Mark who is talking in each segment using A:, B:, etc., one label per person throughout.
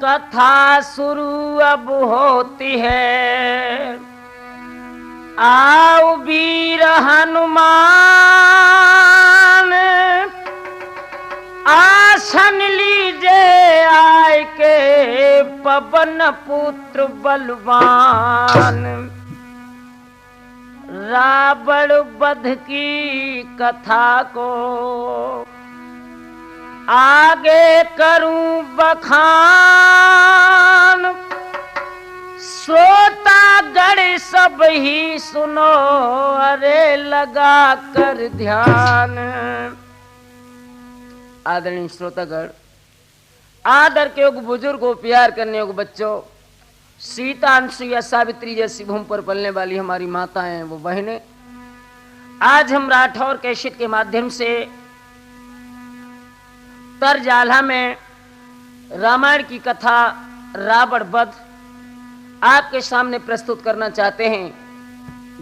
A: कथा शुरू अब होती है। आओ वीर हनुमान, आसन लीजे आय के पवन पुत्र बलवान। रावण वध की कथा को आगे करूं बखान, श्रोतागण सब ही सुनो, अरे लगा कर ध्यान। आदरणीय श्रोतागण, आदर के योग बुजुर्गों, प्यार करने योग बच्चों, सीता, अनसुईया, सावित्री जैसी भूमि पर पलने वाली हमारी माताएं, वो बहनें, आज हम राठौर कैसेट के माध्यम से तरजाला में रामायण की कथा रावण वध आपके सामने प्रस्तुत करना चाहते हैं,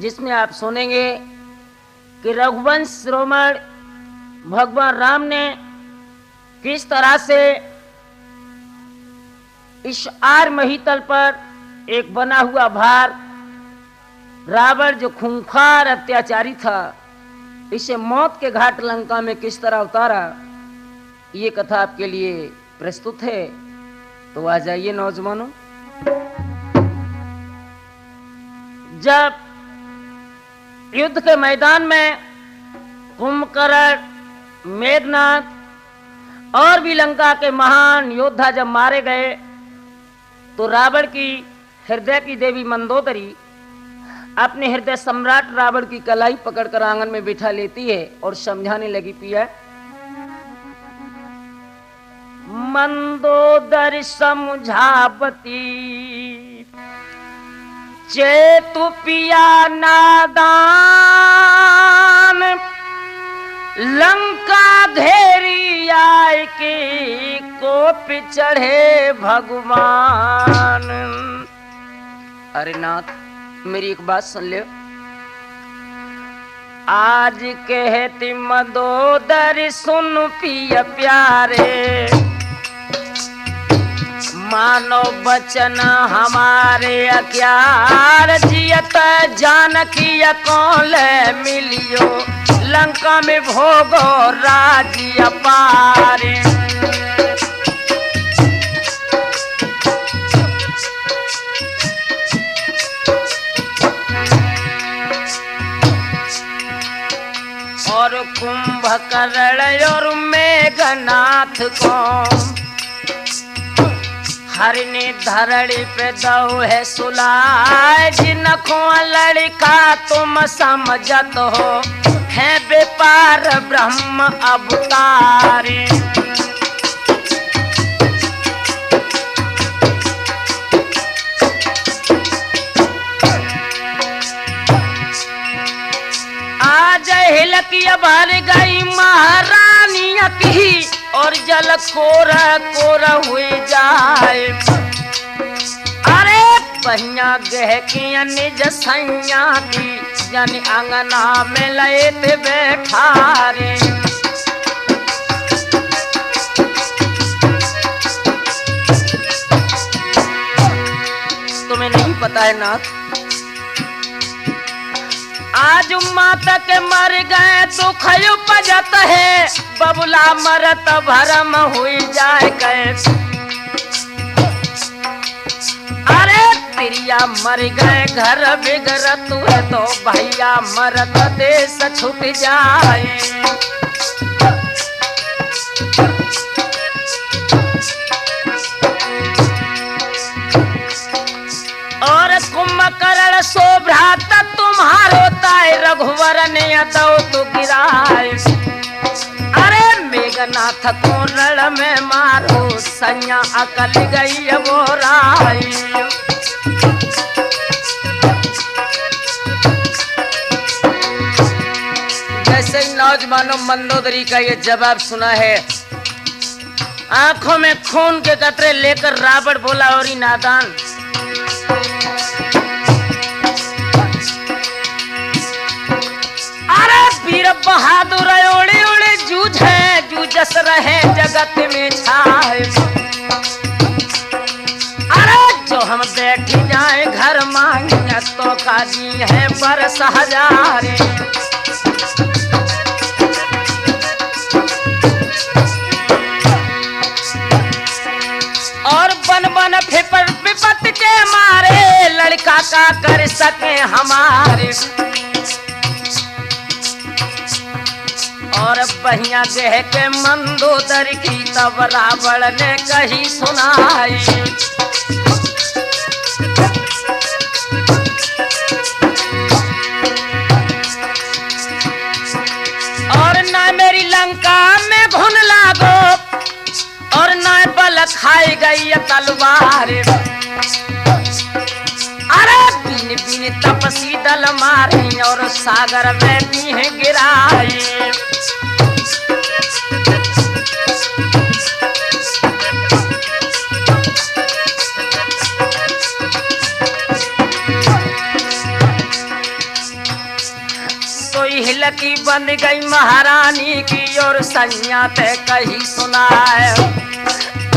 A: जिसमें आप सुनेंगे कि रघुवंश शिरोमणि भगवान राम ने किस तरह से इस आर महितल पर एक बना हुआ भार रावण जो खूंखार अत्याचारी था, इसे मौत के घाट लंका में किस तरह उतारा, ये कथा आपके लिए प्रस्तुत है। तो आ जाइए नौजवानों। जब युद्ध के मैदान में कुंभकर्ण, मेघनाथ और भी लंका के महान योद्धा जब मारे गए, तो रावण की हृदय की देवी मंदोदरी अपने हृदय सम्राट रावण की कलाई पकड़कर आंगन में बिठा लेती है और समझाने लगी, पिया मंदोदरी समझावती, चेतु पिया नादान, लंका घेरी आय के कोप चढ़े भगवान। अरे नाथ, मेरी एक बात सुन ले। आज कहती मंदोदरी सुन पिया प्यारे, मानो बचन हमारे अक्यार, जियत जानकी कौन मिलियो, लंका में भोगो राज्य अपार। और कुंभकर्ण और मेघनाथ को हरिणी धरड़ी पे दो है सुलाए, जिनको लड़का तुम समझत हो, है व्यापार ब्रह्म अवतारी। आज हिलकिया भर गई महारानी की, और जल कोरा कोरा हुई जाए। अरे पहिया गहकिया निज सैया की, यानी अंगना में लेत बैठा रे। तुम्हें नहीं पता है नाथ, आज माता के मर गए तो खयो पजत है, बबुला मरत भरम हुई जाए गए। अरे प्रिया मर गए घर बिगड़त है, तो भैया मरत देश छूट जाए। और कुंभकर्ण शोभ्रात तुम्हारो ताय, रघुवर ने दो तो गिराए। अरे मेघनाथ को रण में मारो, सैया अकल गई वो राय। जैसे नौजवानों मंदोदरी का ये जवाब सुना है, आंखों में खून के कतरे लेकर रावण बोला, और नादान, वीर बहादुर ओड़े ओड़े जूझे, जूझस रहे जगत में छाए। बैठ जाए घर मांगे तो काजी है बरस हजारे। और बन बन फिपर विपत के मारे लड़का का कर सके हमारे। और बहिया देह के मंदोदरी की तब रावण ने कही सुनाई। और ना मेरी लंका में घुन लागो और ना बल खाई गई तलवार। अरे बिन बिन तपसी दल मारी और सागर में दी गिराई। हिलकी बन गई महारानी की और सैया ते कही सुनाए।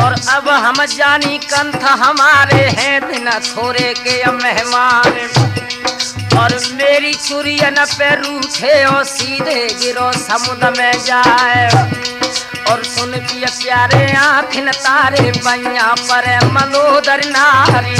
A: और अब हम जानी कंठ हमारे हैं दिन थोड़े के मेहमान। और मेरी चुरियन पे रूठे और सीधे गिरो समुद्र में जाए। और सुन पिया प्यारे आँखिन तारे बैया पर मनोदर नारी।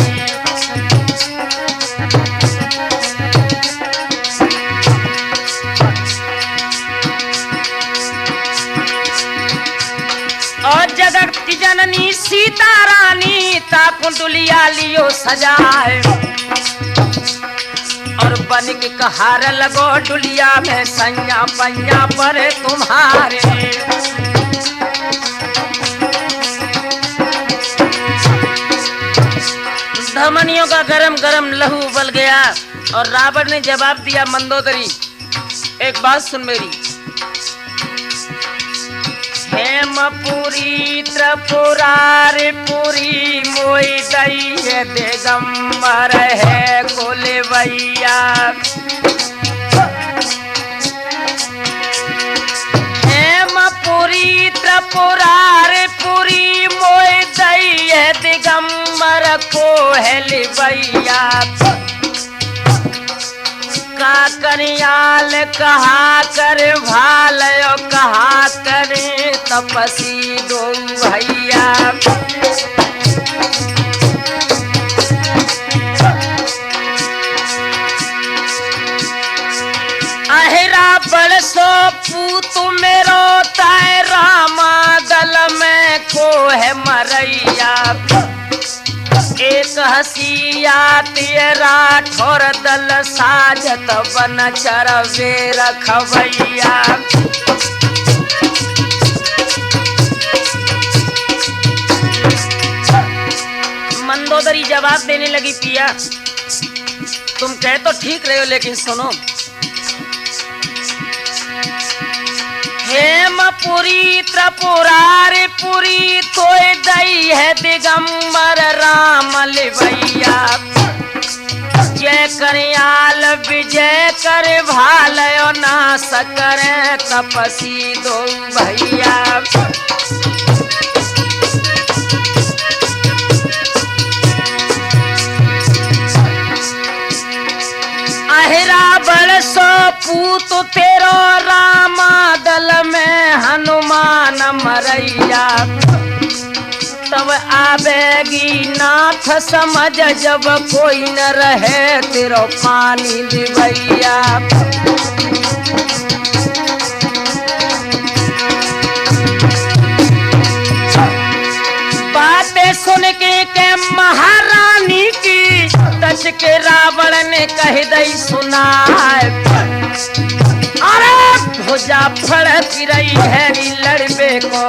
A: और जगत की जननी सीता रानी ता कुंडलिया लियो सजाए। और बन के कहार लगो डुलिया में सैया पैया पर तुम्हारे। धमनियों का गरम गरम लहू उबल गया। और रावण ने जवाब दिया मंदोदरी एक बात सुन मेरी। हेमपुरी त्रिपुरारी पुरी मोई दई दिगंबर है कुलवैया। हेमपुरी त्रिपुरारी पुरी मोई दई दिगंबर को हेलवैया। का करियाल कहा कर भाल कहा करे तपसी दो भैया। अहिरा बड़ सो पूत मेरो ताय रामा दल में को है मरैया। एक हसिया तेरा ठोर दल साजत बन चरवे रखवैया। मंदोदरी जवाब देने लगी पिया तुम कह तो ठीक रहे हो लेकिन सुनो। हेमपुरी त्रिपुरारी पुरी तोय दई है दिगंबर राम लिवैया। जय करियाल विजय कर भालयो नाश करे तपसी दो भैया। अहिरा बड़ सो पूत तेरो रामा दल में हनुमान मरैया। तब आवेगी नाथ समझ जब कोई न रहे तेरो पानी दिवैया। बातें सुन के महारानी की तज के रावण ने कह दई सुनाए। अरे भुजा फड़क रही है लड़बे को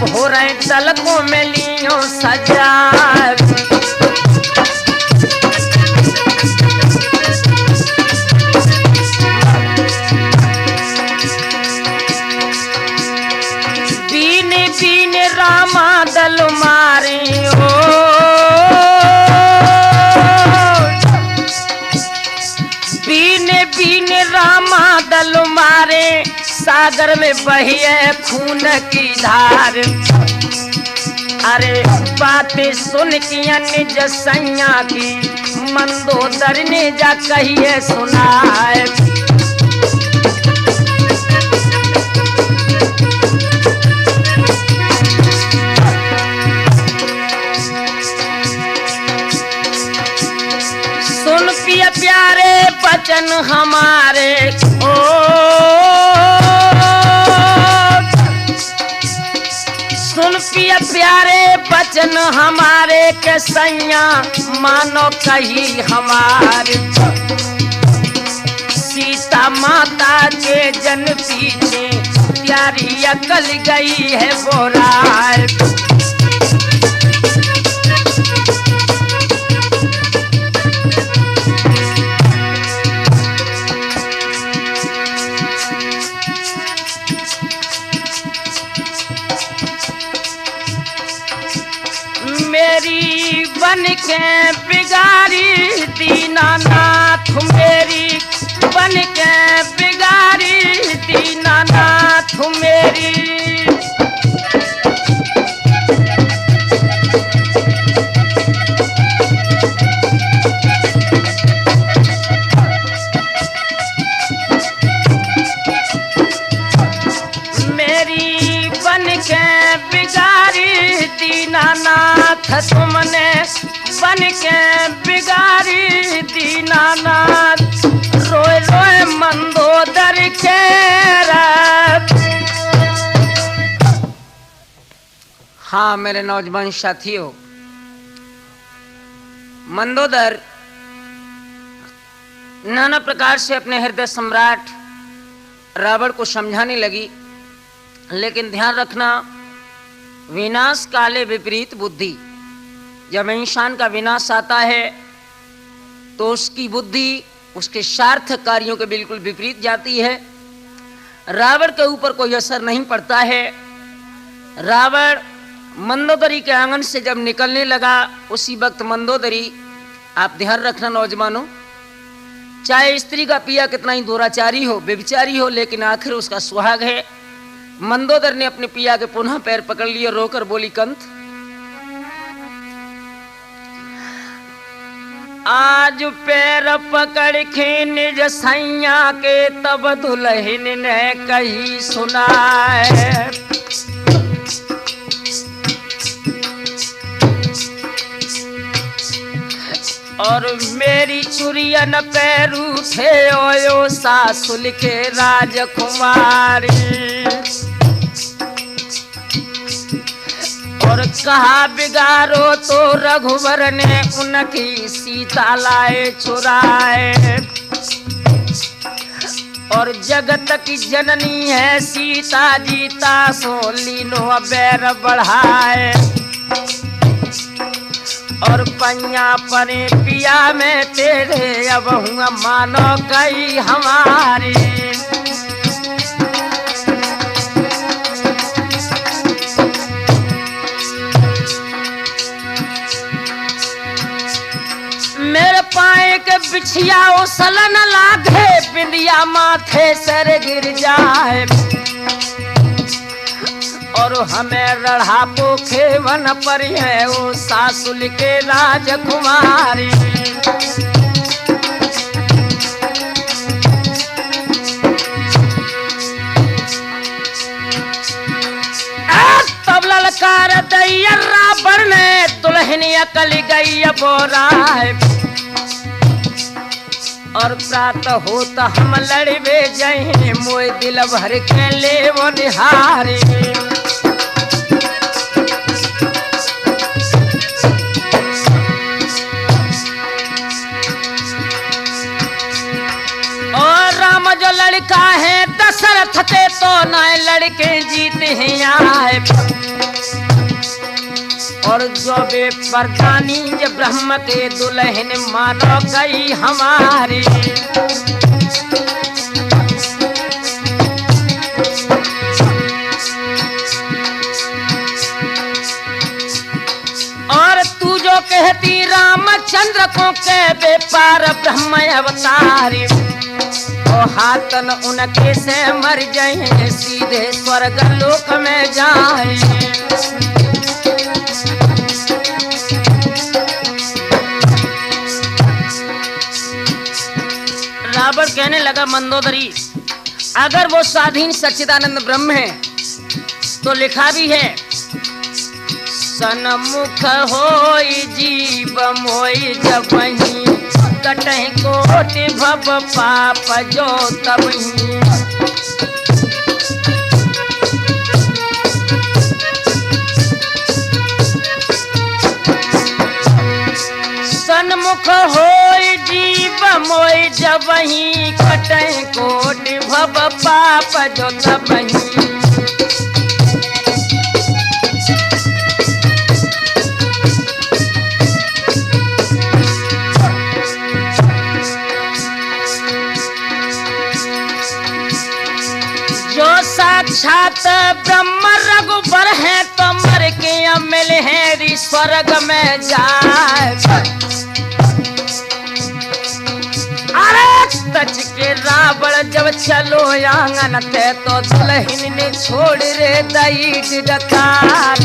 A: भोरे तलकों में लियो सजाए। बीन बीन रामा दल मारे हो। बीन बीन रामा दल मारे सागर में बहिए खून की धार। अरे बातें सुन किया निज सैया की मंदोदर ने जा कहिए सुनाए। सुन पिया प्यारे बचन हमारे ओ, सुन पिया प्यारे बचन हमारे के सैया मानो कही हमारे। सीता माता के जन पीछे प्यारी अकल गई है बोरार। मेरी बन के बिगाड़ी दीनानाथ, मेरी बन के बिगाड़ी दीनानाथ मेरी। मेरी बन के बिगाड़ी दीनानाथ, तुमने बन के बिगाड़ी दीनानाथ। रोए रोए मंदोदर के रात। हाँ मेरे नौजवान साथियों, मंदोदर नाना प्रकार से अपने हृदय सम्राट रावण को समझाने लगी, लेकिन ध्यान रखना विनाश काले विपरीत बुद्धि। जब इंसान का विनाश आता है तो उसकी बुद्धि उसके सार्थक कार्यों के बिल्कुल विपरीत जाती है। रावण के ऊपर कोई असर नहीं पड़ता है। रावण मंदोदरी के आंगन से जब निकलने लगा उसी वक्त मंदोदरी, आप ध्यान रखना नौजवानों, चाहे स्त्री का पिया कितना ही दुराचारी हो, व्यभिचारी हो, लेकिन आखिर उसका सुहाग है। मंदोदर ने अपने पिया के पुनः पैर पकड़ लिए, रोकर बोली, कंत आज पैर पकड़ के निज सैया के तब दुल्हन ने कही सुनाए। और मेरी चुरियन पैरू थे ओयो सासुल के राजकुमारी। और कहा बिगाड़ो तो रघुवर ने उनकी सीता लाए चुराए। और जगत की जननी है सीता जीता सो लीनो बैर बढ़ाए। और पैया परे पिया में तेरे अब हुआ मानो कई हमारी। मेरे पाए के बिछिया उछलन लागे, बिंदिया माथे सर गिर जाए। और हमें रढ़ा पोखे वन पर है वो सासुल के राजकुमारी। तब ललकार दैया रावण ने दुल्हन अकल गई बोराए। और प्रात होता हम लड़बे जही, मोए दिल भर के ले वो निहारे। और राम जो लड़का है दशरथ के तो नए लड़के जीते हैं आए। और जो बे प्रधानी जब ब्रह्म के दुल्हन मानो गई हमारी। और तू जो कहती रामचंद्र को के व्यापार ब्रह्म अवतारी। ओ हाथन उनके से मर जाए, सीधे स्वर्ग लोक में जाए। कहने लगा मंदोदरी, अगर वो स्वाधीन सच्चिदानंद ब्रह्म है तो लिखा भी है, सन्मुख होई जीव मोई जबहि, कटहि कोटि भव पाप जो तबहि। सन्मुख होई जीव मोई जबहि, कटहि कोटि भव पाप जो तबहि। जो साक्षात ब्रह्म रघुबर है तो मर के अमिल है स्वर्ग में जाए। अरे तच के रावण जब चलो आंगन ते तो दुल्हन ने छोड़ रे दई डकार।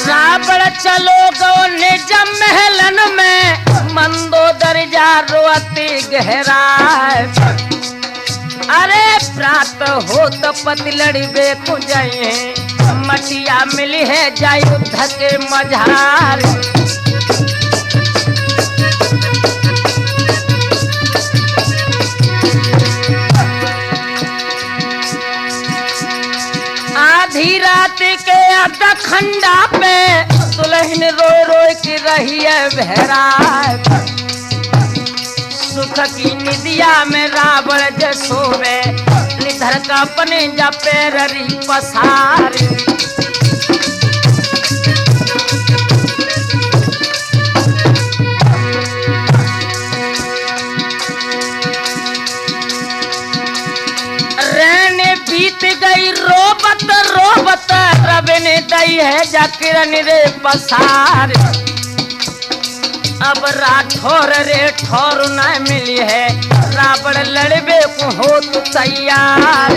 A: रावण चलो गो निज महलन में, मंदोदरी जा रोती गहरा। अरे प्रात हो तो पति लड़बे को जाए, मटिया मिली है जाय युद्ध के मझार। आधी रात के अर्ध खंडा पे दुल्हन रो रो की रही है बहरा। सुख की निदिया में रावण जसोवे, निधर का पने जा पैररी पसार। रहने बीत गई रोबत रोबत, रब ने दई है जा किरण रे पसार। अब राठौर रे ठौर न मिली है, रावण लड़बे को हो तो तैयार।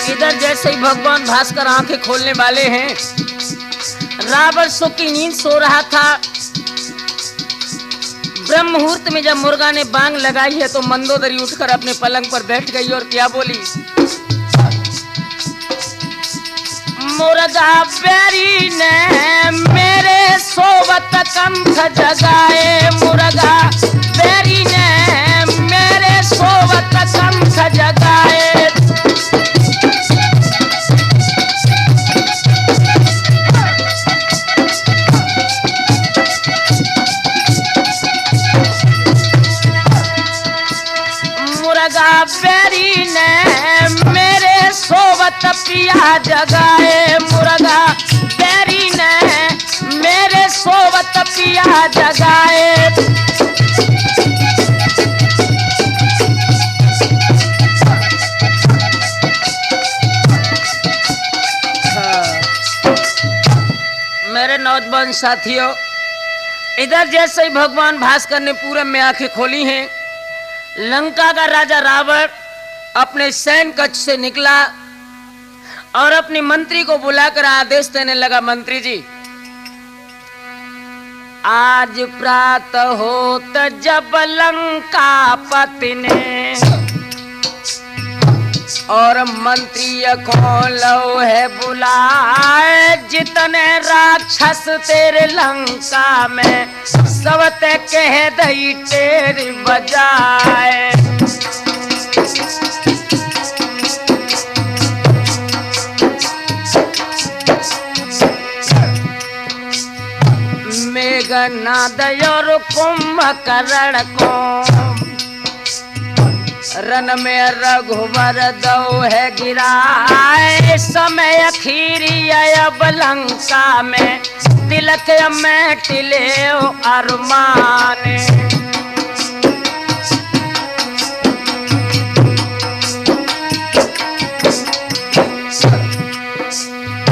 A: इधर जैसे ही भगवान भास्कर आंखें खोलने वाले हैं, रावण सो की नींद सो रहा था। ब्रह्म मुहूर्त में जब मुर्गा ने बांग लगाई है तो मंदोदरी उठकर अपने पलंग पर बैठ गई और क्या बोली, मुर्गा बैरी ने मेरे सोवत कंठ जगाए। मुर्गा बैरी ने मेरे सोवत कंठ जगाए। बैरी ने मेरे सोवत पिया जगाए। मुर्गा बैरी ने मेरे सोवत पिया जगाए। मेरे नौजवान साथियों, इधर जैसे ही भगवान भास्कर ने पूरब में आंखें खोली हैं, लंका का राजा रावण अपने सैन्य कक्ष से निकला और अपने मंत्री को बुलाकर आदेश देने लगा, मंत्री जी आज प्रातः होत जब लंका पति ने और मंत्री को लो है बुलाए, जितने राक्षस तेरे लंका में सब ते कह दई तेरी बजाए। मेघनाद और कुंभकर्ण को रन में रघुवर दो है गिराए। समय अखीरी अब लंका में तिलक में टिले अरमान।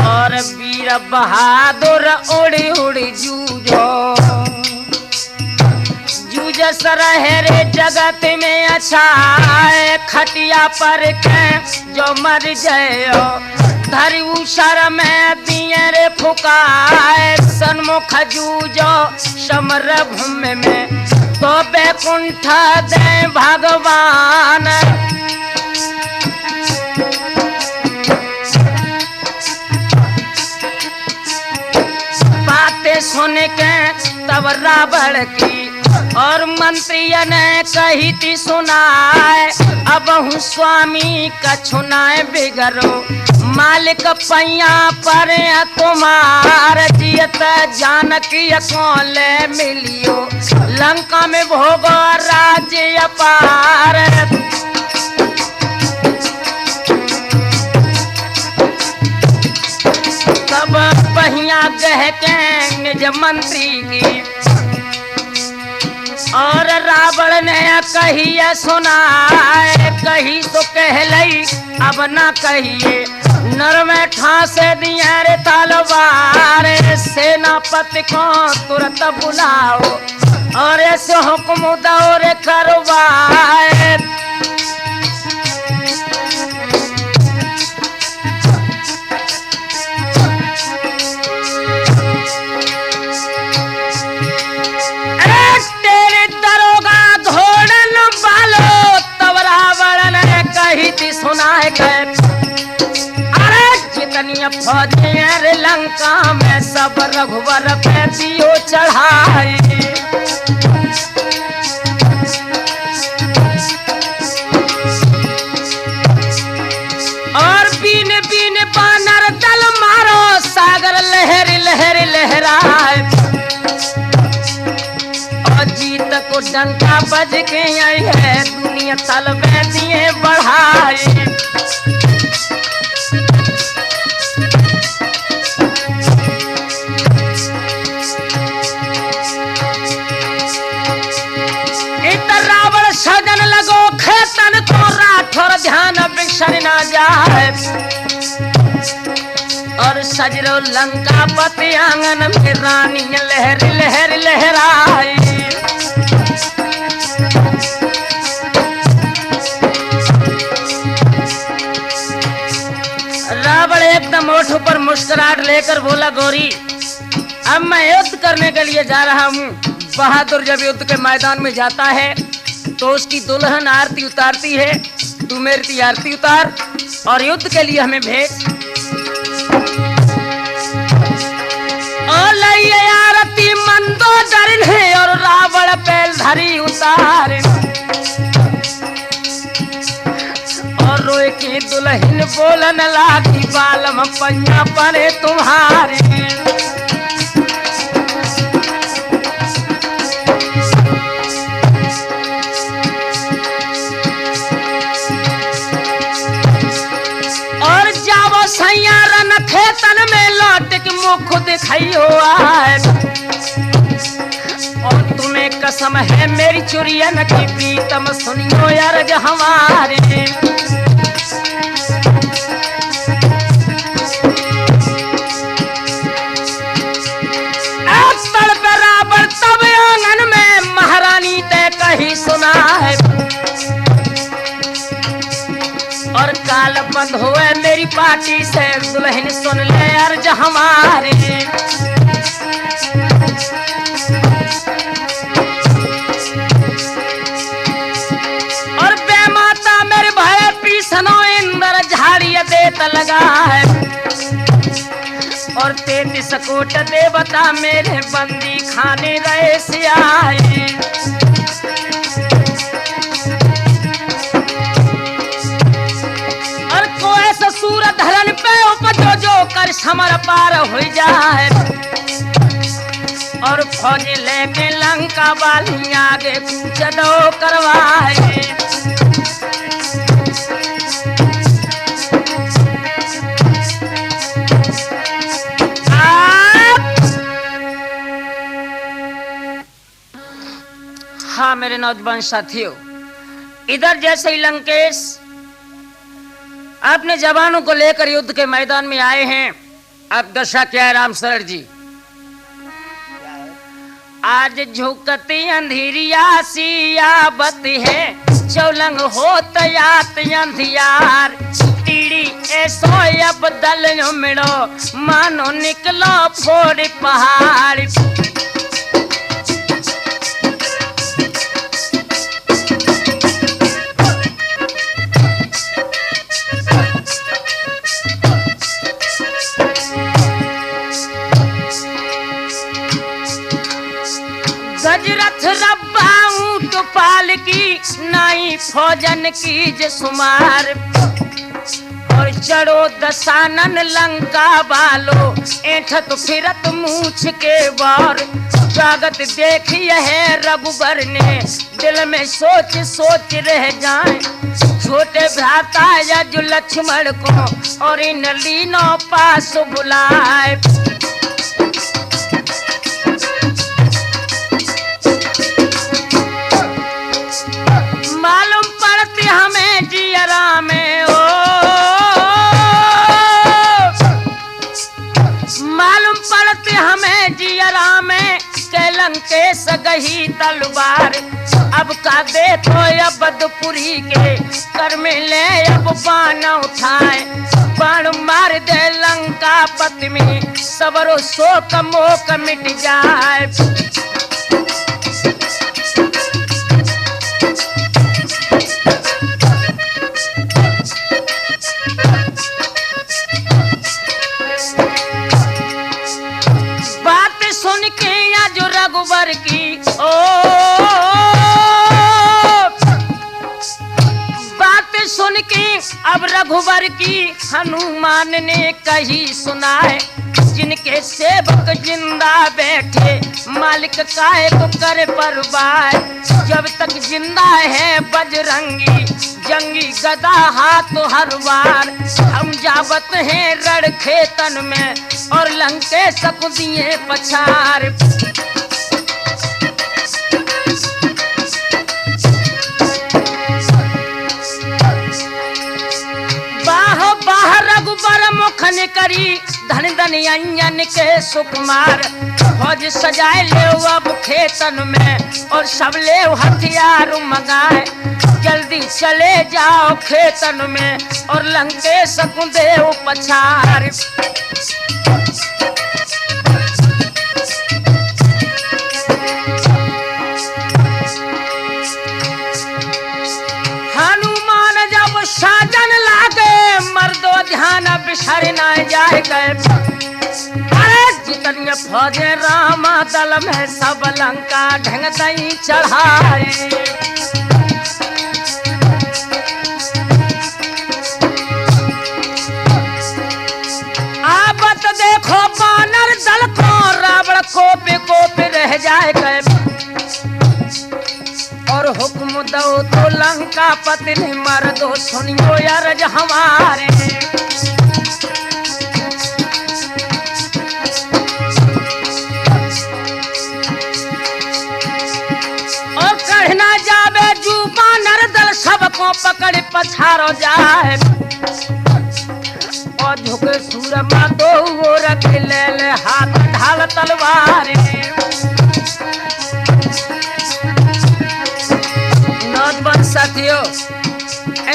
A: और वीर बहादुर उड़ी उड़ी जूझो, यस रहे रे जगत में अच्छा है, खटिया पर के जो मर जायो धरी शर में दिए रे फुकाए, सन्मुख जूझो समर भूमि में तो बैकुंठ दे भगवान। बातें सुन के तब रावण की और मंत्री ने कही थी सुनाए, अब हूँ स्वामी कछुनाए बिगड़ो मालिक पैया पर तुम्हार जियत जानकी कौले मिलियो लंका में भोगो राज्य अपार। तब पहिया कह के निज मंत्री की और रावण ने कही सुनाए, कही तो कह लई अब ना कहिए नर में ठासे दिया रे तलवार, सेनापति को तुरंत बुलाओ और ऐसे हुक्म दौरे करवाए। तेरे दरोगा घोड़न वालो तब रावण ने कही थी सुनाए गए, जितनी फौजियां रे लंका में सब रघुवर पे दियो चढ़ाई। और बीन बीन बानर दल मारो सागर लहर लहर लहराए, और जीत को डंका बज के आई है दुनिया तलबे दिए बढ़ाई। सजन लगो खेतन तो राठौर ध्यान बिसर ना जाए, और सजरो लंका पति आंगन में रानी लहर लहर लहराई। रावण एकदम ओठ पर मुस्कुराहट लेकर बोला, गौरी अब मैं युद्ध करने के लिए जा रहा हूँ। बहादुर जब युद्ध के मैदान में जाता है तो उसकी दुल्हन आरती उतारती है, तू मेरी आरती उतार और युद्ध के लिए हमें भेज। और लइए आरती मंदोदरी है और रावण पे धरी उतार, और रोए की दुल्हन बोलन लागी बालम पैया पड़े तुम्हारी। सैयारन खेतन में लौट के मुख दिखाइयो आए, और तुम्हें कसम है मेरी चुरियन की प्रीतम सुनियो अर्ज हमारी। बराबर तब आंगन में महारानी ते कही सुना है, और काल बंद हुए मेरी पार्टी से दुल्हन सुन ले अर्ज हमारी। और बेमाता मेरे भय पीसनो इंद्र झाड़िया देत लगा है, और 33 कोट देवता मेरे बंदी खाने रहे से आए। सूर धरन पे उपजो जो कर समर पार हो जाए, और फौज लेके लंका वाली आगे कूच दो करवाए। हाँ मेरे नौजवान साथियों, इधर जैसे ही लंकेश अपने जवानों को लेकर युद्ध के मैदान में आए हैं, अब दशा क्या है राम शरण जी? आज झुकती अंधेरिया सियाबत है, चौलंग हो तयात अंधियार। टीड़ी ऐसो अब दल मिलो, मानो निकलो फोड़ पहाड़। गजरथ रब्बा ऊंट पाल की, नाई फौजन की जसुमार। और चढ़ो दसानन लंका बालो, ऐठत फिरत मूछ के बार। जागत देखी है रघुबर ने, दिल में सोच सोच रह जाए। छोटे भ्राता यजु लक्ष्मण को, और इन लीनों पास बुलाए। मालूम पड़ती हमें जियरा में ओ, मालूम पड़ती हमें जियरा में, लंकेश गही तलवार। अब का देखो अबदपुरी के, कर में ले अब बाण उठाए। बाण मार दे लंका पति में, सबरो शोक मोक मिट जाए। सुन के या जो रघुबर की ओ, बात सुन के अब रघुबर की, हनुमान ने कही सुनाए। जिनके सेवक जिंदा बैठे, मालिक काहे को करे परवाह। जब तक जिंदा है बजरंगी, जंगी गदा हाथ हर बार। हम जावत हैं रण खेतन में, और लंकेश को दिए पछार। बाह बाह रघुबर मुखन करी, धन धन अंजन के सुकुमार। फौज सजाए ले अब खेतन में, और सब ले हथियार मंगाए। जल्दी चले जाओ खेतन में, और लंकेश को देव पछार। हनुमान जब साजन लागे, मर्दो ध्यान बिसर न जाए गए। अरे जितनी फौजे रामा दल में, सब लंका ढंग दई चढ़ाए। आबत देखो बानर दल को, रावण कोप रह जाए गए। और हुक्म दो तो लंका पति ने, मर दो सुनियो अरज हमारे। और कहना जावे जू बानर दल, सबको पकड़ पछाड़ो जाए। और झुके सूरमा दो वो रख ले ले, हाथ ढाल तलवार। नौजवान साथियों,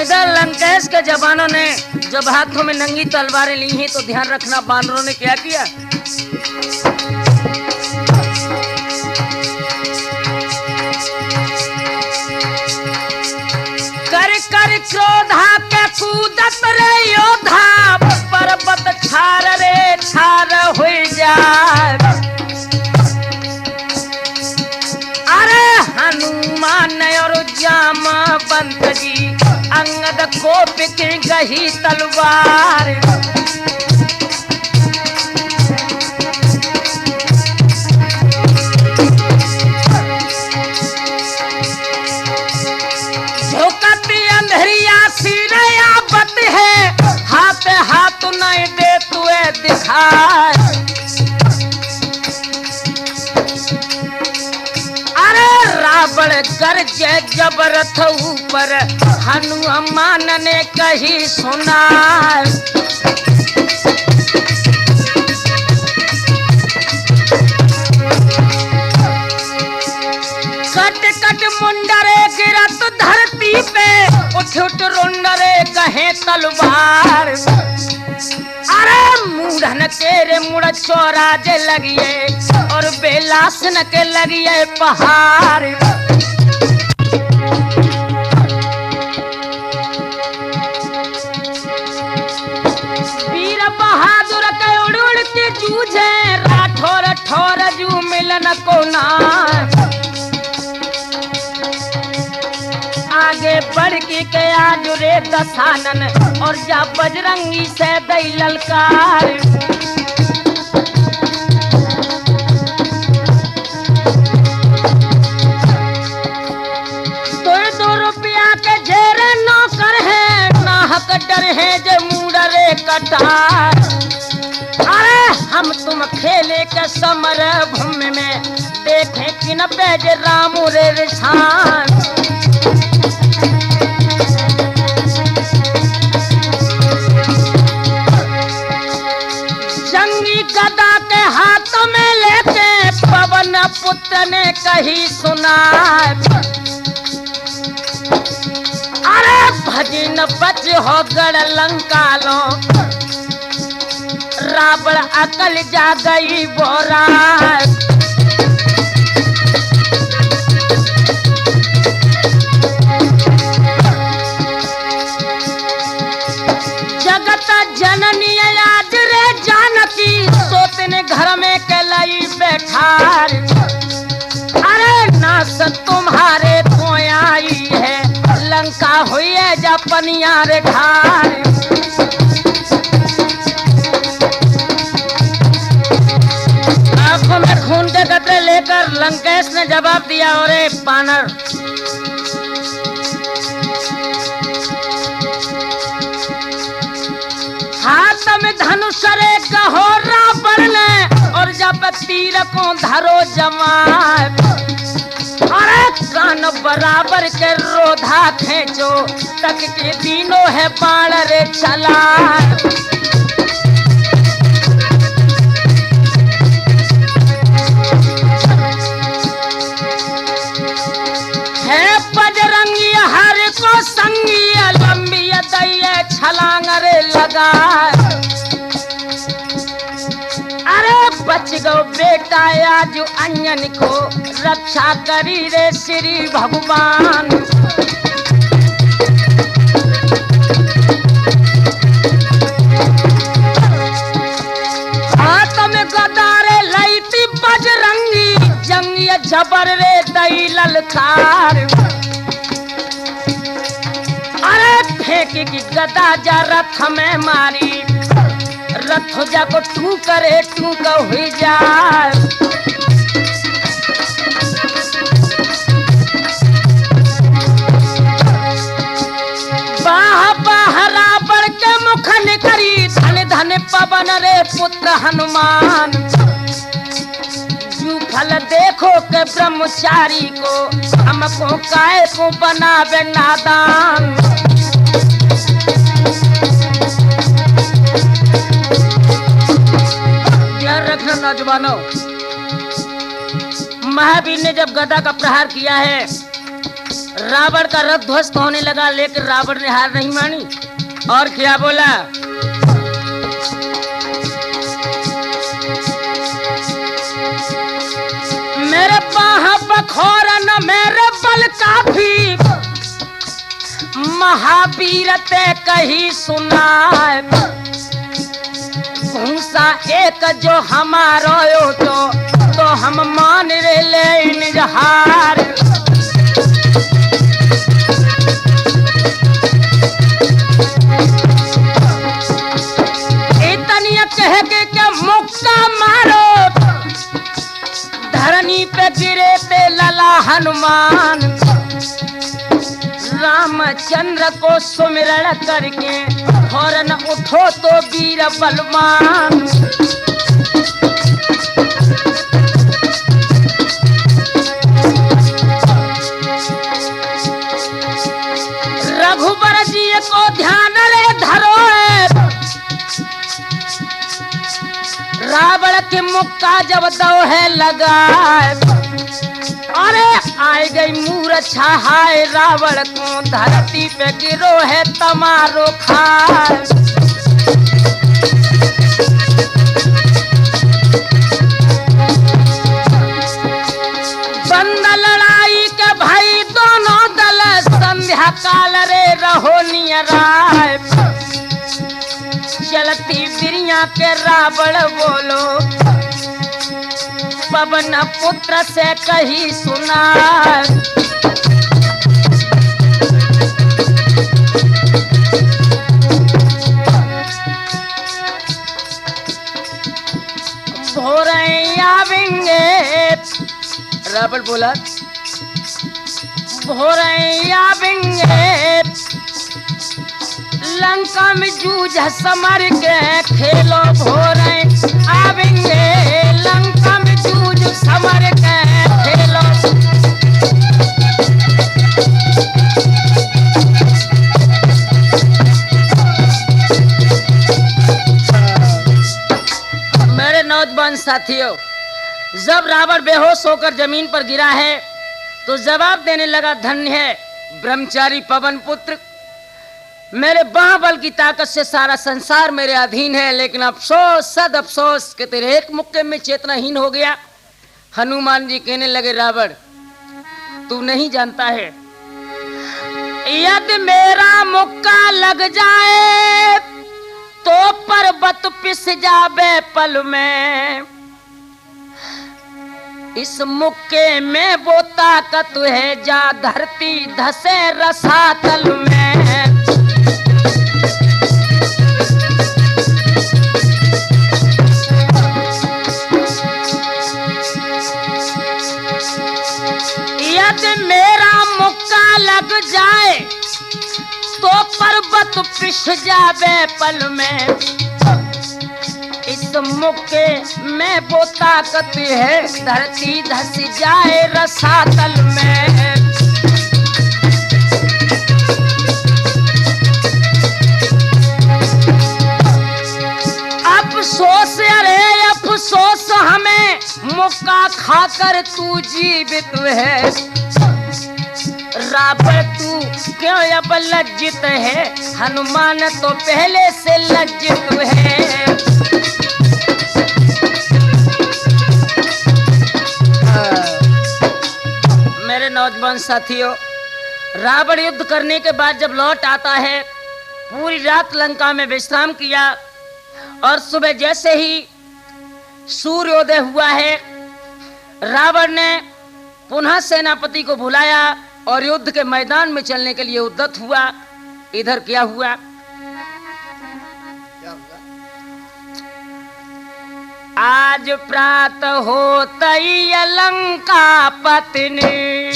A: इधर लंकेश के जवानों ने जब हाथों में नंगी तलवारें ली हैं, तो ध्यान रखना बानरों ने क्या किया। कर कर क्रोधा के कूदत रे योधा, पर्वत छार रे छार हो जाए। अरे हनुमान और जामवंत जी, अंगद कोप की गही तलवार। झुकती अंधेरिया सिरे आबत है, हाथ हाथ नहीं दे तुए दिखाए। अरे रावण गरजे जबरथ ऊपर, हनुमान ने कही सुना। कहे तलवार। अरे मूढ़न के रे मुड़ चौरा जे लगिए और बेलासन के लगिए पहाड़। वीर बहादुर के उड़ उड़ के जूझे राठौर ठौर जू मिलन को ना। आगे बढ़ के आज रे दसानन और जा बजरंगी से दई ललकार। दो रुपया के झेरे नौकर है नाहक डर है जे मुड़रे कटार। अरे हम तुम खेले के समर भूमि में देखे कि न बेज राम रे रिछान। गदा के हाथ में लेके पवन पुत्र ने कही सुना। अरे भजन बच हो गढ़ लंका लो रावण अकल जा गई बोरा। जगत जननी आज रे जानकी सोतने घर में कलाई बैठार। अरे नास तुम्हारे तो आई है लंका हुई है जापनिया रे ढार। आंखों में खून के कतरे लेकर लंकेश ने जवाब दिया, अरे बानर हाथ में धनुष रे कहो रावण ने और जब तीर को धरो जवान। अरे कान बराबर के रोधा खींचो तक के तीनों है बाण रे चला। है बजरंगी हर को संगी लंबी दैये छलांग रे लगा। अरे बच गो बेटा आज अंजन को रक्षा करी रे श्री भगवान। हाथ में गदारे लईती बजरंगी जंगिया जबर रे दई ललकार। अरे फेंक की गदा जा रथ में मारी रथ जा को तू करे तू का हुई जा। बाह बाह रावण के मुख निकरी धन धन पवन रे पुत्र हनुमान। जू फल देखो के ब्रह्मचारी को हमको काय को बनावे नादान। रखना नौजवानों, महावीर ने जब गदा का प्रहार किया है रावण का रथ ध्वस्त होने लगा, लेकिन रावण ने हार नहीं मानी और क्या बोला, मेरे बाह बखोरा न मेरे बल काफी महावीर ते कही सुना। भूसा एक जो हमारो यो तो हम मान रे ले निजहार। इतनी कह के क्या मुक्का मारो धरनी पे गिरे ते लला हनुमान। रामचंद्र को सुमिरण करके फौरन उठो तो वीर बलवान। रघुबर जी को ध्यान रे धरो है रावण के मुक्का जब दो है लगा। अरे आए गई मूर्छा, हाय रावण को धरती पे गिरो है तमारो खाए। बंद लड़ाई के भाई दोनों दल, संध्या काल रे रहो नियराय। चलती बिरिया के रावण बोलो, पवन पुत्र से कही सुना। भोरे आवेंगे, रावण बोला भोरे आवेंगे, लंका में जूझ समर के खेलो। भोरे आवेंगे, लंका में जूझ समर के खेलो। मेरे नौजवान साथियों, जब रावण बेहोश होकर जमीन पर गिरा है तो जवाब देने लगा, धन्य है ब्रह्मचारी पवन पुत्र, मेरे बाहुबल की ताकत से सारा संसार मेरे अधीन है, लेकिन अफसोस सद अफसोस कि तेरे एक मुक्के में चेतनाहीन हो गया। हनुमान जी कहने लगे, रावण तू नहीं जानता है, यदि मेरा मुक्का लग जाए तो पर्वत पिस जावे पल में। इस मुक्के में वो ताकत है जा धरती धसे रसातल में। यदि मेरा मुक्का लग जाए तो पर्वत पिस जावे पल में। इस मुक्के में वो ताकत है धरती धस जाए रसातल में। अफसोस अरे अफसोस हमें मुक्का खाकर तू जीवित है। रावण तू क्यों अब लज्जित है, हनुमान तो पहले से लज्जित है। मेरे नौजवान साथियों, रावण युद्ध करने के बाद जब लौट आता है, पूरी रात लंका में विश्राम किया और सुबह जैसे ही सूर्योदय हुआ है, रावण ने पुनः सेनापति को बुलाया और युद्ध के मैदान में चलने के लिए उद्यत हुआ। इधर क्या हुआ? आज प्रात होतई लंका पत्नी,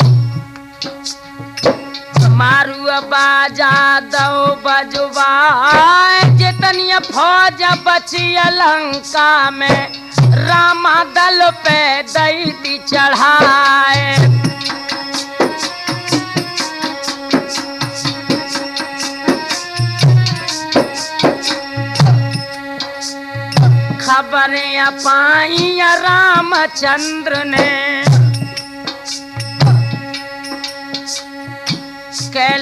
A: मारू बाजा दो बजवाए। जितनी फौज बची लंका में, रामा दल पे दैती चढ़ाए। खबरें पाई रामचंद्र ने,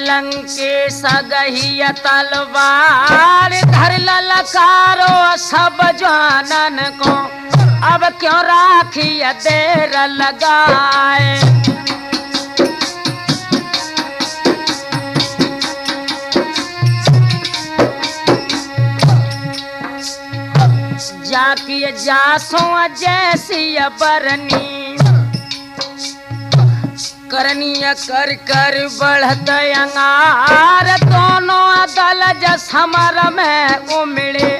A: लंकेश गही तलवार। धर ललकारो सब जानन को, अब क्यों राखी देर लगाए। जाकी जासो जैसी बरनी, करनीय कर कर बढ़त अंगार। दोनों दल जस समर में उमड़े,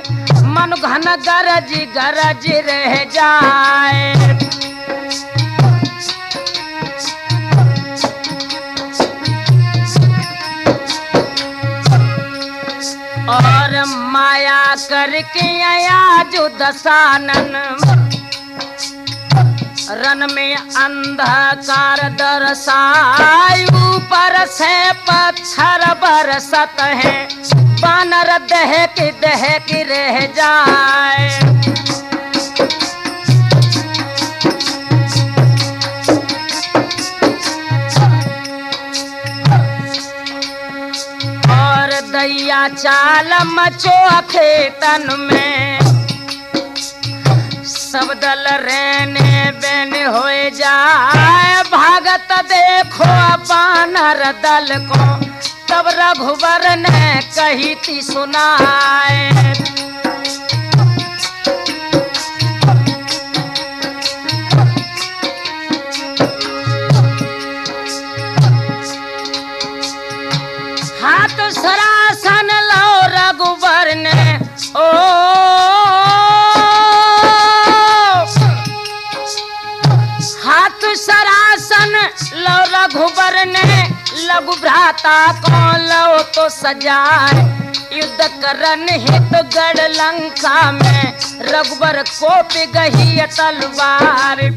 A: मन घन गरज गरज रह जाए। और माया करके आया जो दशानन, रन में अंधकार दरसाए। ऊपर से पत्थर बरसत है, बानर दहक दहक रह जाए। चाल मचो खेतन में, सब दल रहने बेन हो जाए, भागत देखो बानर दल को, तब रघुवर ने कही थी सुनाए। हाथ सरासन लो रघुवर ने, ओ हाथ सरासन लो रघुवर ने, लघु भ्राता को लो तो सजाए, युद्ध करन हित गढ़ लंका में, रघुवर कोप गही तलवार।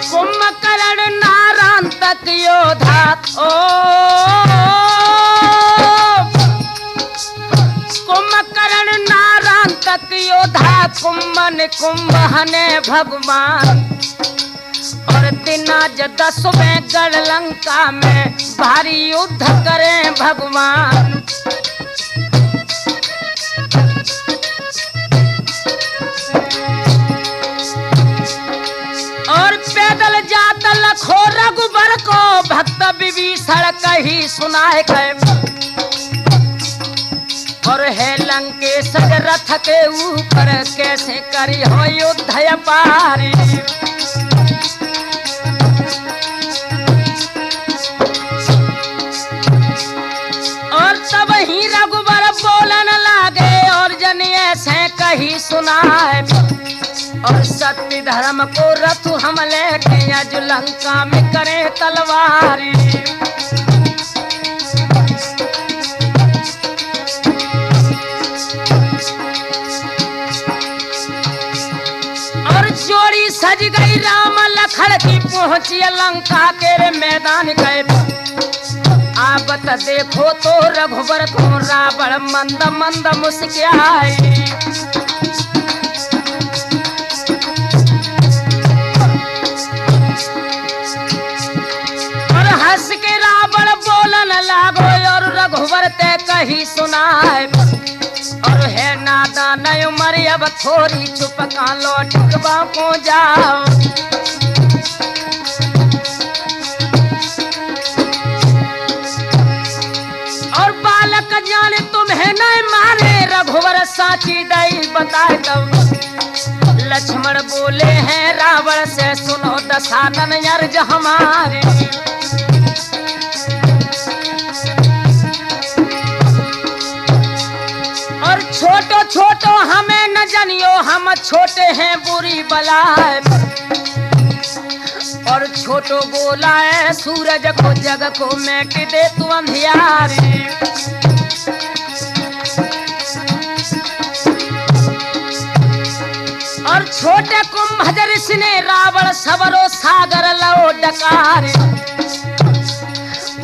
A: कुंभकर्ण नारांतक योधा, ओ कुंभकर्ण नारांतक योधा, कुंभन कुंभहने भगवान, और दिनाज 10वें गढ़ लंका में, भारी युद्ध करें भगवान। और पैदल जात लखो रघुबर को, भक्त विभीषण कही सुनाए गए, और है लंकेश रथ के ऊपर, कैसे करी हो युद्ध पारी। और तब ही रघुबर बोलन लागे, और जनिए से कही सुनाए, और सत्य धर्म को रथु हम लेके, आज लंका में करे तलवारी। और जोड़ी सज गई राम लखन की, पहुंची लंका के मैदान गए, आबत देखो तो रघुबर को, रावण मंद मंद मुस्कुराए। और हंस के रावण बोलन लागो, और रघुबर ते कही सुनाए, और है नादान उमर अब थोड़ी, चुप का लौट को जाओ। और बालक जाने तुम्हें नहीं मारे, रघुवर साची दई बताए तब, लक्ष्मण बोले हैं रावण से, सुनो दशानन अर्ज हमारे। और छोटो छोटो हमें न जनियो, हम छोटे हैं बुरी बलाए, और छोटो बोला है सूरज को, जग को मेट दे तू अंधियारे। और छोटे कुंभ ऋषि ने रावण सबरो सागर लो डकारे,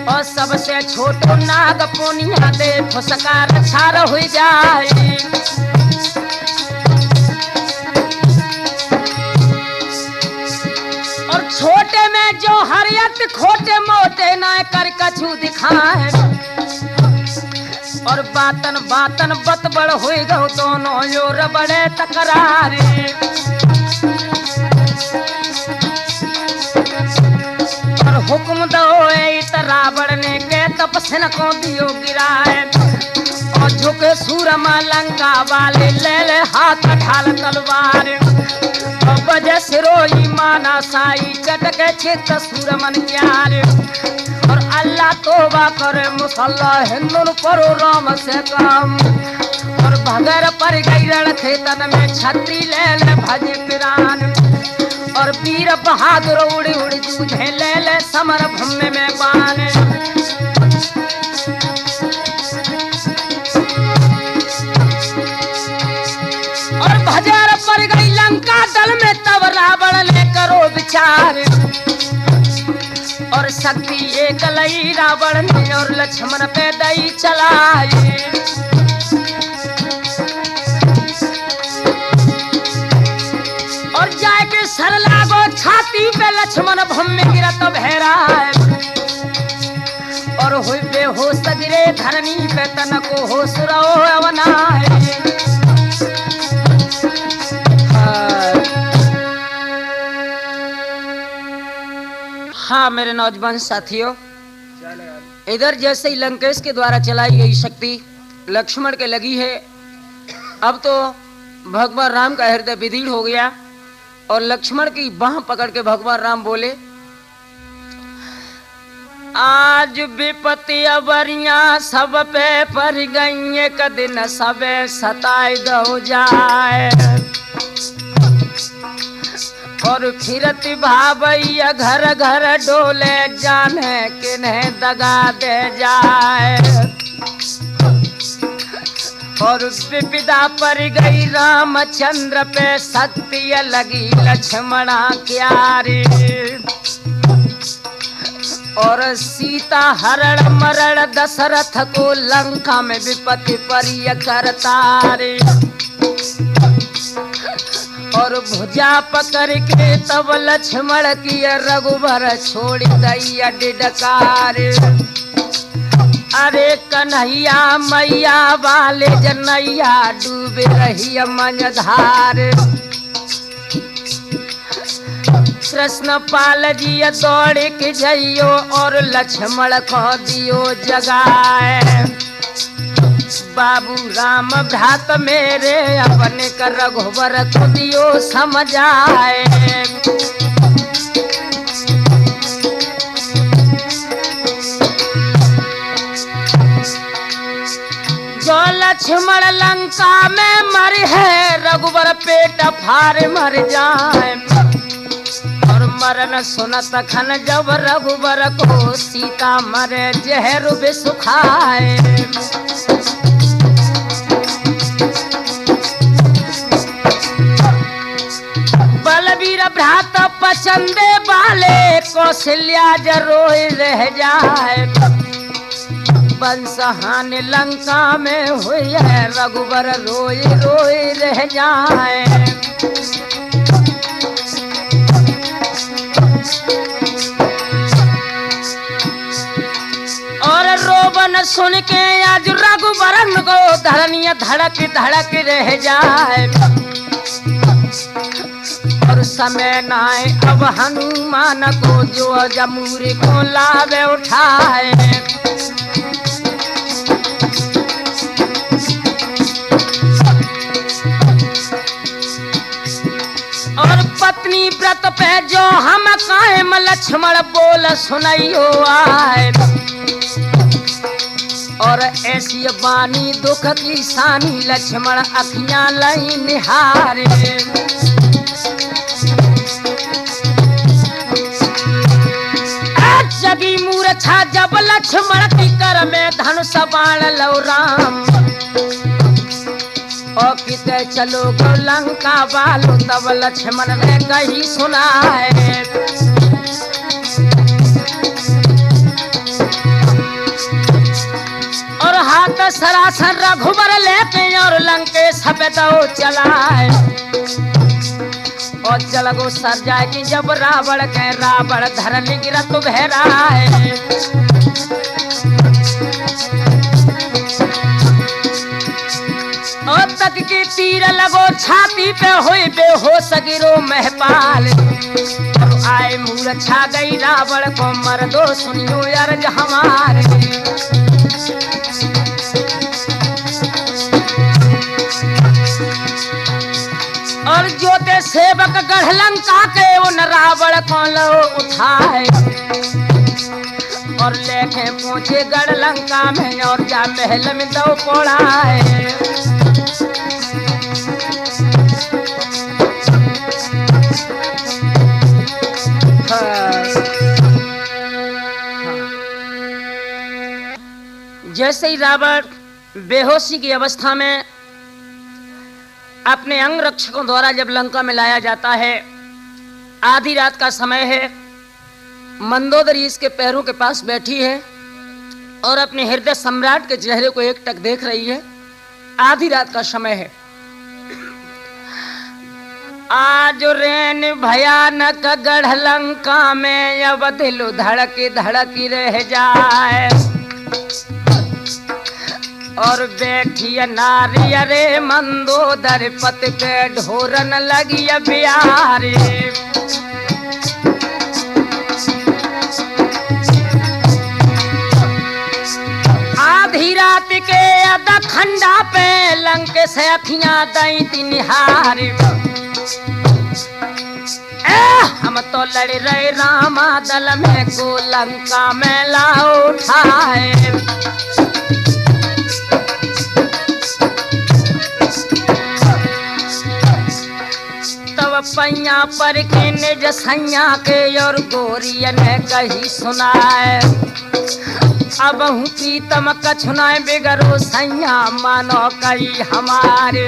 A: और सबसे छोटो नाग पुनिया दे फुसकार छार हो जाए। और छोटे में जो हरियत खोटे मोटे ना कर कछु दिखाए, और बातन बातन बत बड़ हो गो, दोनों योर बड़े तकरारे। और हुक्म दो रावण ने के तपस्या को दियो गिराए, और झुके सूरमा लंका वाले, ले ले हाथ ढाल तलवार, और बजे सिरोई माना साई, चटके चित सूरमन प्यार। और अल्लाह तोबा करे मुसल्ला, हिंदुन परो राम से काम, और भगर पर गई रण खेतन में, छतरी ले ले भजे पिरान। और वीर बहादुर उड़ी उड़ी जूझे, ले ले समर भूमि में बान। और भजर पर गई लंका दल में, तब रावण ने करो विचार, और शक्ति एक लई रावण ने, और लक्ष्मण पे दई चलाई। और जाके सर लागो छाती पे लक्ष्मण भूमि गिरत भैराए और हुई बेहोश गिरे धरनी पे तन को होश रहो अवनाए। हाँ मेरे नौजवान साथियों, इधर जैसे ही लंकेश के द्वारा चलाई गई शक्ति लक्ष्मण के लगी है, अब तो भगवान राम का हृदय विदीर्ण हो गया और लक्ष्मण की बाह पकड़ के भगवान राम बोले, आज विपत्ति अबरिया सब पे पर गई, एक दिन सबे सताई दो जाए और फिरत भावैया घर घर डोले, जाने किन्हें दगा दे जाए और विपदा पर गई रामचंद्र पे, सत्य लगी लक्ष्मणा क्यारी और सीता हरण मरण दशरथ को लंका में विपत्ति परिय करतारे और भुजा पकड़ के तब लक्ष्मण की रघुबर छोड़ दैया डिडकार। अरे कन्हैया मैया वाले जनैया डूबे रही मंझधार। कृष्ण पाल जी दौड़ के जइयो और लक्ष्मण को दियो जगाए, बाबू राम भ्रात मेरे अपने कर रघुबर को दियो समझाए। जो लक्ष्मण लंका में मर है, रघुबर पेट फाड़ मर जाए और मरण सुनत खन जब रघुबर को, सीता मरे जहर सुखाए। बलवीर भ्रात पचंदे वाले, कौशल्या जरोय रह जाए, वंशहान लंका में हुई है, रघुबर रोए रोए रह जाए। और रोबन सुन के आज रघुबरन को धरनिया धड़क धड़क रह जाए और समय नाए अब हनुमान को, जो जमूरी को लावे उठाए। और पत्नी व्रत पे जो हम कायम, लक्ष्मण बोल सुनाइयो आए और ऐसी बानी दुख की सानी, लक्ष्मण अखियां लई निहारे। जगी मूर्छा जब लक्ष्मण की कर में धनुष बाण लो राम, और किते चलो गो लंका वालो, तब लक्ष्मण ने कही सुनाए। और हाथ सरासर रघुबर लेके और लंकेश पे दो चलाए और चल गो सर जाए कि जब रावण के रावण धरन गिरत भैराए। और तक की तीर लगो छाती पे हुई बेहोश गिरो महपाल, और आए मूर्छा गई रावण को मर दो सुनियो अर्ज हमारे। और जोते सेवक गढ़ लंका के उन रावण को लो उठाए और लेके पहुंचे गढ़ लंका में और जा महल में दो पोड़ाए। जैसे ही रावण बेहोशी की अवस्था में अपने अंग रक्षकों द्वारा जब लंका में लाया जाता है, आधी रात का समय है, मंदोदरी इसके पैरों के पास बैठी है और अपने हृदय सम्राट के चेहरे को एकटक देख रही है। आधी रात का समय है। आज रेन भयानक गढ़ लंका में अब दिल धड़क धड़क रह जाए और बैठी नारी अरे मंदोदर पत पे ढोरन लगी बिहारी आधी रात के अदा खंडा पे लंक से अखियां दई तिनिहारी हम तो लड़ रहे रामा दल में को लंका में ला उठाए तब पैया पर के निज सैया के और गोरिया ने कही सुनाए अब हूँ पीतम कछुनाए बिगरो सैया मानो कई हमारे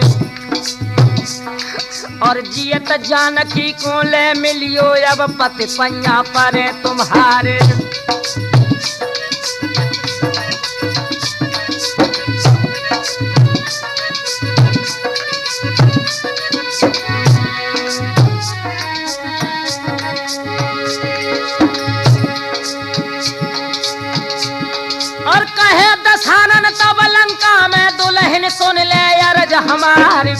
A: और जियत जानकी को ले मिलियो अब पति पैया पर तुम्हारे और कहे दशानन तब लंका में दुल्हन सुन ले अरज हमारी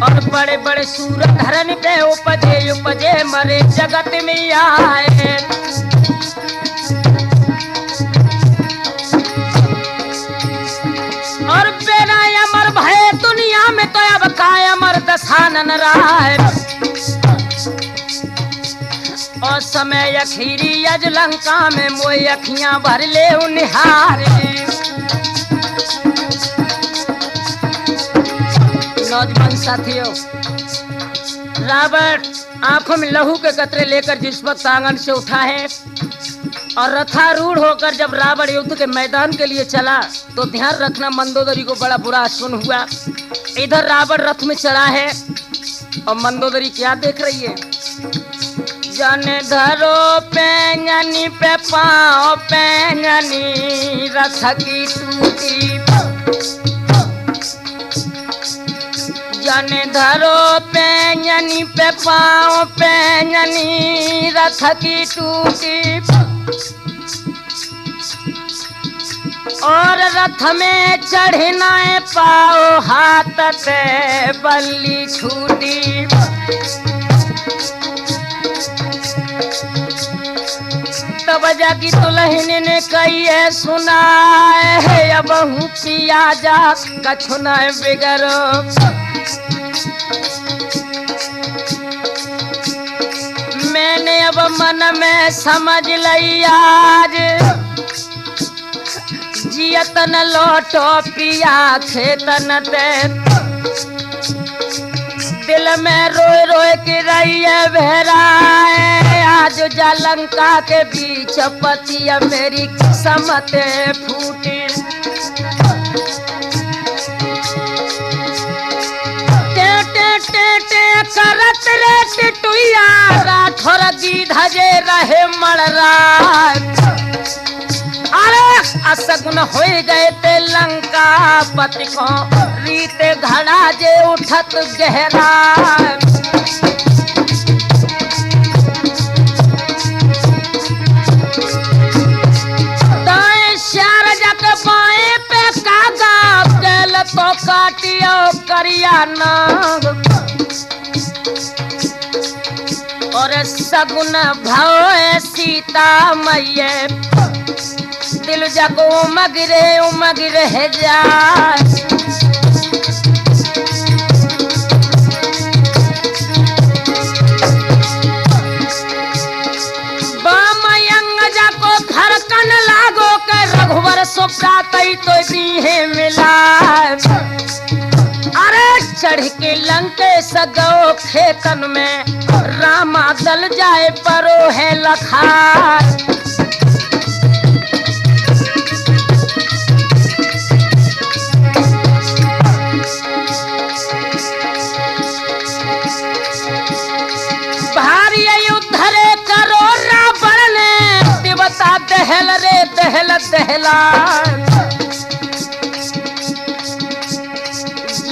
A: और बड़े बड़े सूरत धरन पे उपजे उपजे मरे जगत में आए और बेना अमर भय दुनिया में तो अब काय अमर दशानन राय और समय अखीरी अज लंका में मोई अखियां भर ले निहारे नौजवान साथियों रावण आंखों में लहू के कतरे लेकर जिस वक्त आंगन से उठा है और रथारूढ़ होकर जब रावण युद्ध के मैदान के लिए चला तो ध्यान रखना मंदोदरी को बड़ा बुरा सुन हुआ। इधर रावण रथ में चढ़ा है और मंदोदरी क्या देख रही है जाने धरो पैंगनी पे पाओ पैंगनी रथ की टूटी जाने धरो पैंगनी पे पाओ पैंगनी रथ की टूटी और रथ में चढ़ना पाओ हाथ से बल्ली छूटी तब जाकी दुल्हन ने कही है सुनाए है अब हूँ पिया जा कछुना बिगड़ो मैंने अब मन में समझ लई आज जियतन लौटो पिया खेतन दे दिल में रोए रोए के रही है बहराए आज जालंका के बीच पतिया मेरी किस्मत फूटी करत रे टिटुइया राठौर दी धजे रहे मड़रा अरे असगुन हो गए ते लंका पति को रीते घड़ा जे उठत गहरा दाएं श्यार जक बाएं पे कागा गल तो काटियो करिया नाग और सगुन भव सीता मैये दिल जग उमग रह जा बामयंग जाको धड़कन लागो के रघुवर सुप्रातई तो दीहे मिला अरे चढ़ के लंके सगो खेतन में रामा दल जाए परो है लखार भारी युद्ध रे करो रावण ने देवता दहल रे दहल दहला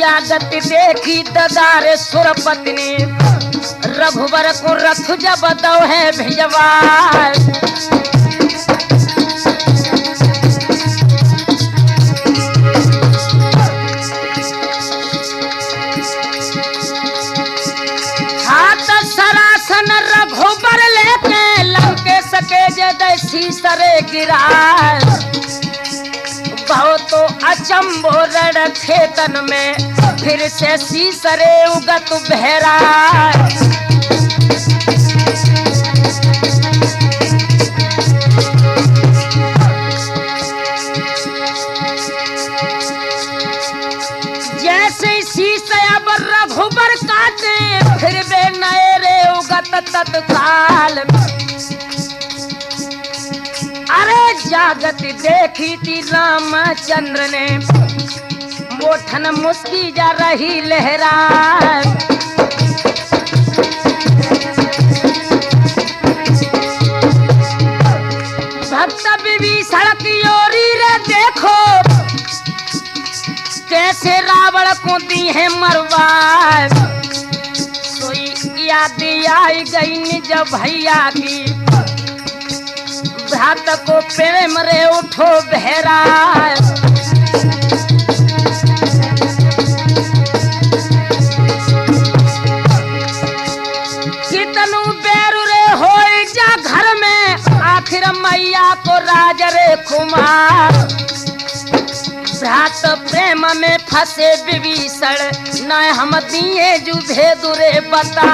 A: जागत देखी ददारे सुर पत्नी रघुवर को रथ जब दो है भिजवा सरासन रघुबर लेके लंके सके जय सीसरे गिरा बहुत अचंभो रण खेतन में फिर से सीसरे उगत बहरा जैसे सीसे अब रघुबर काटे फिर वे नए तत्काल अरे जागत देखी थी रामचंद्र ने मोठन मुस्की जा रही लहरा भक्त विभीषण की ओरी रे देखो कैसे रावण को दी है मरवा याद आई गई निज भैया की भ्रात को प्रेम रे उठो बहरा कितनु बेरु रे हो जा घर में आखिर मैया को राज रे कुमार भ्रात प्रेम में फंसे विभीषण न हम दिए जू भेदुरे बता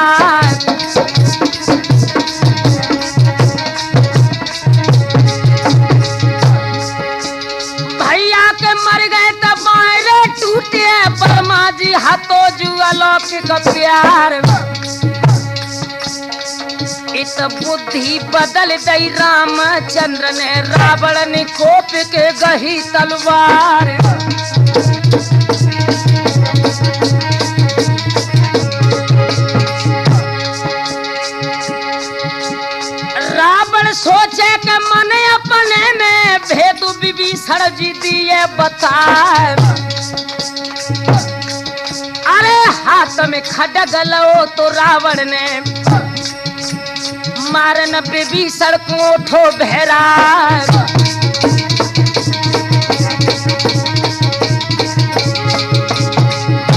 A: भैया के मर गए तब मायरे टूटे परमा जी हाथों जू अलौकिक प्यार इस बुद्धि बदल दई रामचंद्र ने रावण ने कोप के गही तलवार रावण सोचे के मन अपने में भेदु विभीषण जी दिए बता अरे हाथ में खड्ग लो तो रावण ने मारन विभीषण को उठो बहरा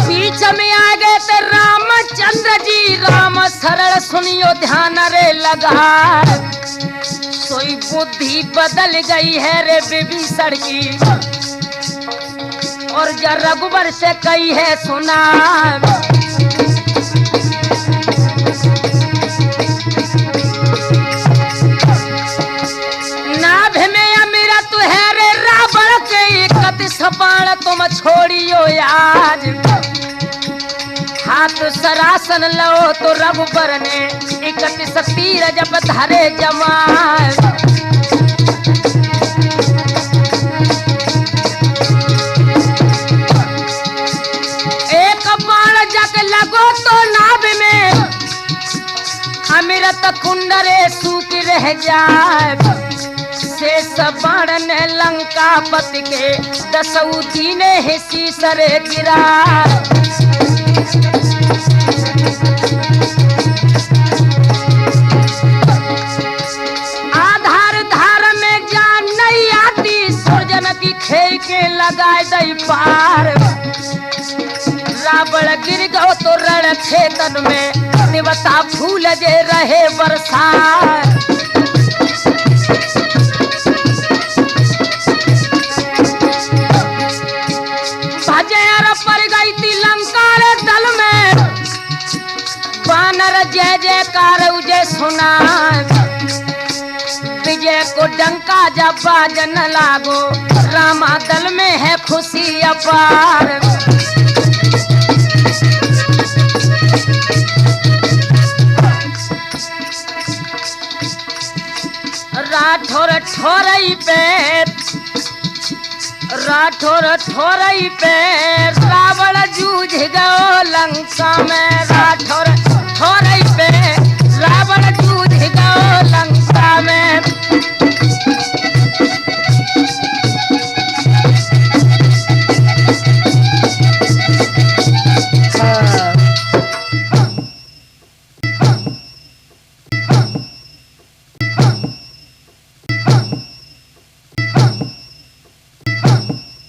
A: बीच में आ गए थे रामचंद्र जी राम सरल सुनियो ध्यान रे लगा सोई बुद्धि बदल गई है रे विभीषण की और जब रघुवर से कही है सुना सपाण तुम छोड़ियो आज हाथ सरासन लो तो रघुबर ने 31 तीर जब धरे जवान एक बाण जग लगो तो नाभ में अमृत कुंडरे सूख रह जाए शेष बाण ने लंकापति के 10 दीने ही सीसरे गिरा आधार धार में जान नहीं आती सुरजन की खेल के लगाए दई पार रावण गिर गो तो रण खेतन में देवता फूल जे रहे बरसात जय जयकार उजे सुना विजय को डंका जब बाजन लागो रामा दल में है खुशी अपार राठौर ठोरई पे रावण जूझ गयो लंका में राठौर ठोरई पे रावण जूझ गयो लंका में